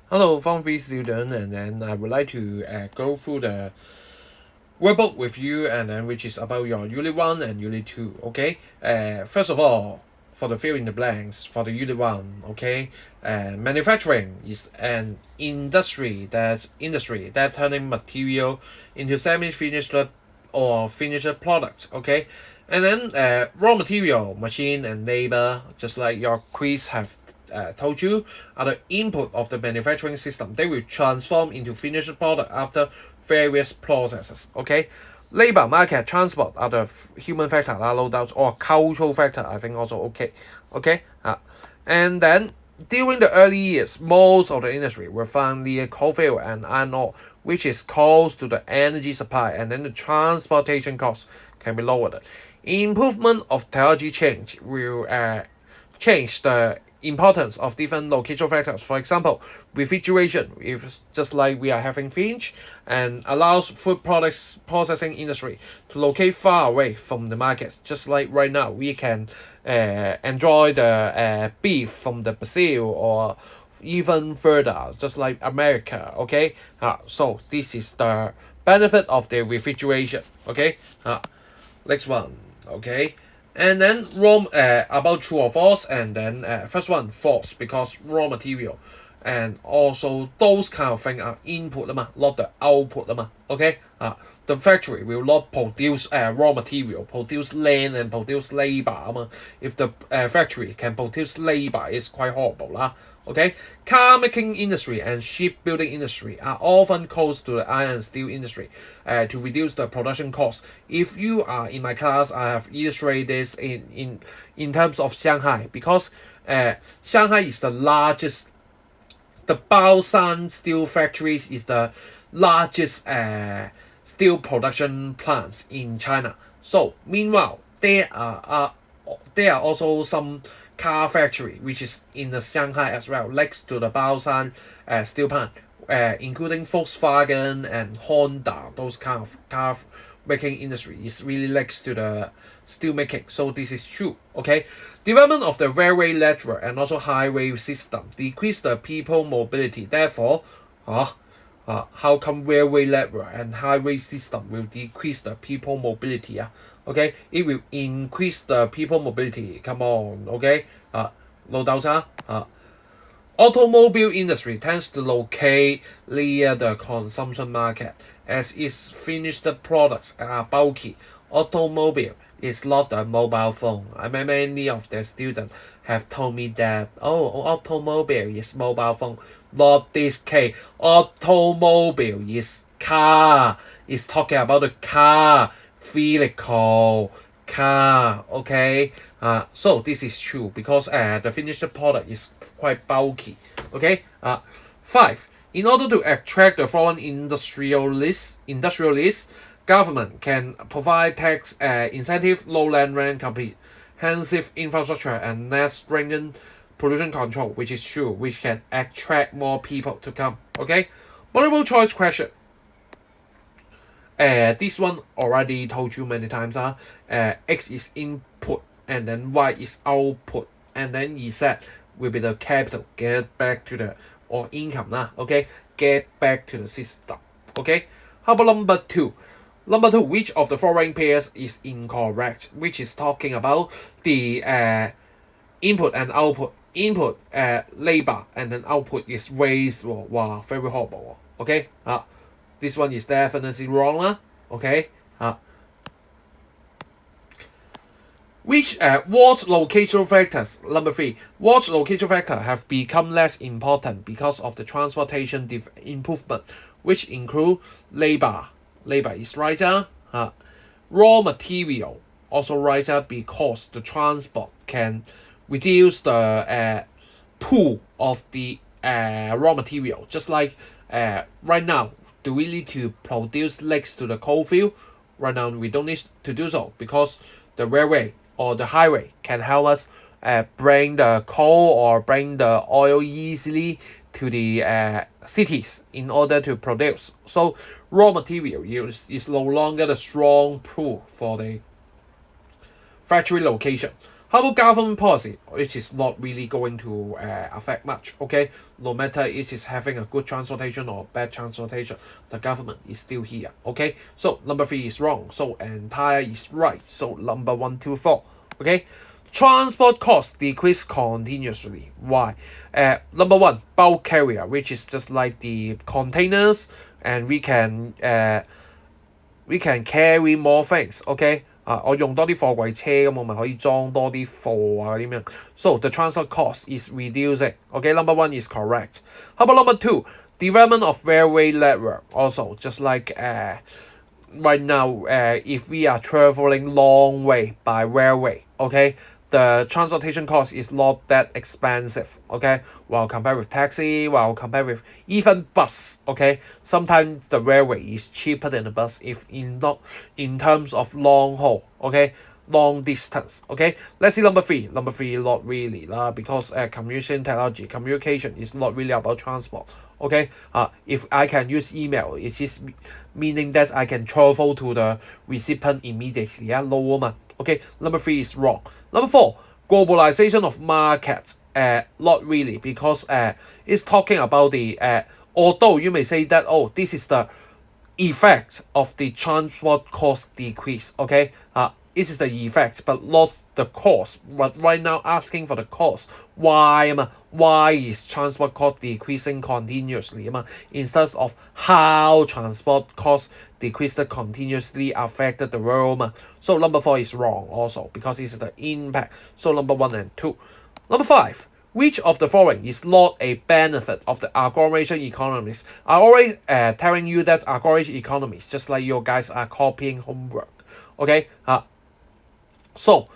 Hello, Form 3 student, and then I would like to go through the workbook with you, and then which is about your Unit 1 and Unit 2, okay? First of all, for the fill in the blanks, for the Unit 1, okay? Manufacturing is an industry that turning material into semi-finished or finished products, okay? And then raw material, machine and labor, just like your quiz have told you, are the input of the manufacturing system. They will transform into finished product after various processes. Okay, labor, market, transport are the human factor, no doubt, or cultural factor. I think also okay. Okay, and then during the early years, most of the industry were found near coal and iron ore, which is close to the energy supply, and then the transportation costs can be lowered. Improvement of technology change will change the importance of different location factors. For example, refrigeration, if just like we are having Finch, and allows food products processing industry to locate far away from the market. Just like right now, we can enjoy the beef from the Brazil or even further, just like America. Okay, so this is the benefit of the refrigeration. Okay, next one. Okay, and then about true or false, and then first one false because raw material, and also those kind of thing are input not the output okay, the factory will not produce raw material, produce land and produce labor if the factory can produce labor, it's quite horrible Okay, car making industry and shipbuilding industry are often close to the iron and steel industry to reduce the production cost. If you are in my class, I have illustrated this in terms of Shanghai because Shanghai is the largest. The Baoshan Steel Factories is the largest steel production plant in China. So meanwhile, there are also some car factory which is in the Shanghai as well, next to the Baoshan steel plant, including Volkswagen and Honda. Those kind of car making industry is really next to the steel making. So this is true. Okay, development of the railway network and also highway system decrease the people mobility. Therefore, how come railway network and highway system will decrease the people mobility? Okay, it will increase the people mobility. Come on, okay, no doubt. Automobile industry tends to locate near the consumption market as its finished products are bulky. Automobile is not a mobile phone. I mean, many of the students have told me that automobile is mobile phone. Not this case. Automobile is car. It's talking about the car, vehicle, car. Okay. So this is true because the finished product is quite bulky. Okay. 5. In order to attract the foreign industrialists, government can provide tax incentive, low land rent, comprehensive infrastructure, and less stringent pollution control, which is true, which can attract more people to come. Okay, multiple choice question. This one already told you many times. X is input and then Y is output, and then Z will be the capital. Get back to the or income Okay, get back to the system. Okay, how about number 2? Number 2, which of the following pairs is incorrect? Which is talking about the input and output. Input labor and then output is waste. Wow, very horrible. Okay, this one is definitely wrong. Okay, which what location factors? Number 3, what location factor have become less important because of the transportation improvement, which include labor. Labor is right. Raw material also right because the transport can reduce the pool of the raw material. Just like right now, do we need to produce next to the coal field? Right now, we don't need to do so because the railway or the highway can help us bring the coal or bring the oil easily to the cities in order to produce. So raw material is no longer the strong pull for the factory location. How about government policy? It is not really going to affect much. Okay, no matter it is having a good transportation or bad transportation, the government is still here. Okay, so number three is wrong. So entire is right. So number 1, 2, 4. Okay, transport costs decrease continuously. Why? Number one, bulk carrier, which is just like the containers, and we can carry more things. Okay. 我用多啲貨櫃車咁，我咪可以裝多啲貨啊點樣？So the transport cost is reducing. Okay, number one is correct. How about number two? Development of railway network. Also, just like right now, if we are traveling long way by railway, okay, the transportation cost is not that expensive. Okay, while compared with taxi, while compared with even bus. Okay, sometimes the railway is cheaper than the bus if in not in terms of long haul. Okay, long distance. Okay, let's see number three. Number three, not really because communication is not really about transport. Okay, if I can use email, it is meaning that I can travel to the recipient immediately. No嘛. Okay, number three is wrong. Number four, globalization of markets. Not really, because it's talking about the although you may say that, oh, this is the effect of the transport cost decrease. Okay, this is the effect, but not the cost. But right now asking for the cost. Why is transport cost decreasing continuously? Instead of how transport cost decreased continuously affected the world. So number four is wrong also, because it's the impact. So number one and two. Number five. Which of the following is not a benefit of the agglomeration economies? I already telling you that agglomeration economies, just like you guys are copying homework. Okay. So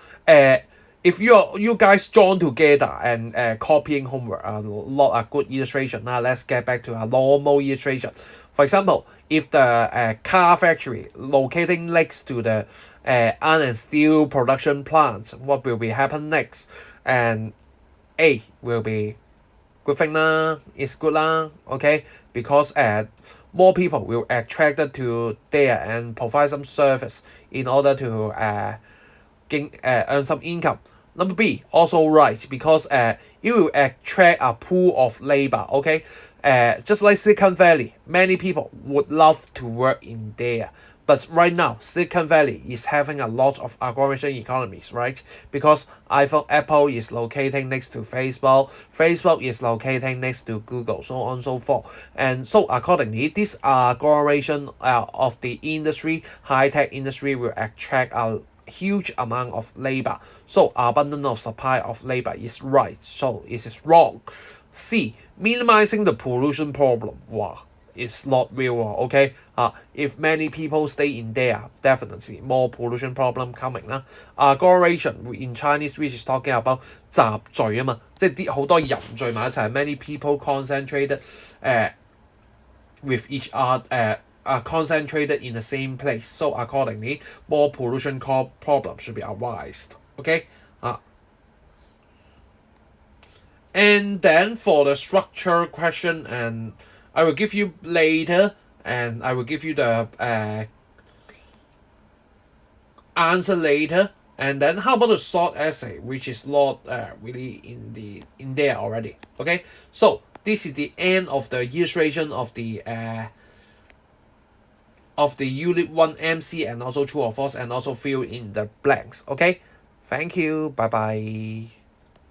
if you guys join together and copying homework, not a good illustration. Now let's get back to a normal illustration. For example, if the car factory locating next to the iron and steel production plants, what will be happen next? And A will be good thing lah, it's good lah, okay, because more people will attracted to there and provide some service in order to earn some income. Number B, also right, because it will attract a pool of labor. Okay, just like Silicon Valley, many people would love to work in there. But right now, Silicon Valley is having a lot of agglomeration economies, right? Because Apple is locating next to Facebook, Facebook is locating next to Google, so on and so forth. And so accordingly, this agglomeration of the industry, high-tech industry, will attract a huge amount of labor. So abundance of supply of labor is right. So it is wrong. C, minimizing the pollution problem. Wow, it's not real. Okay. If many people stay in there, definitely more pollution problem coming 啦。Agglomeration in Chinese, which is talking about 集聚啊嘛，即係啲好多人聚埋一齊，many people concentrated with each other are concentrated in the same place. So accordingly, more pollution problem should be arised. Okay. And then for the structure question, and I will give you later, and I will give you the answer later. And then how about the short essay, which is not really in there already. Okay, so this is the end of the illustration of the Unit 1 MC and also true or false, and also fill in the blanks. Okay, thank you. Bye bye.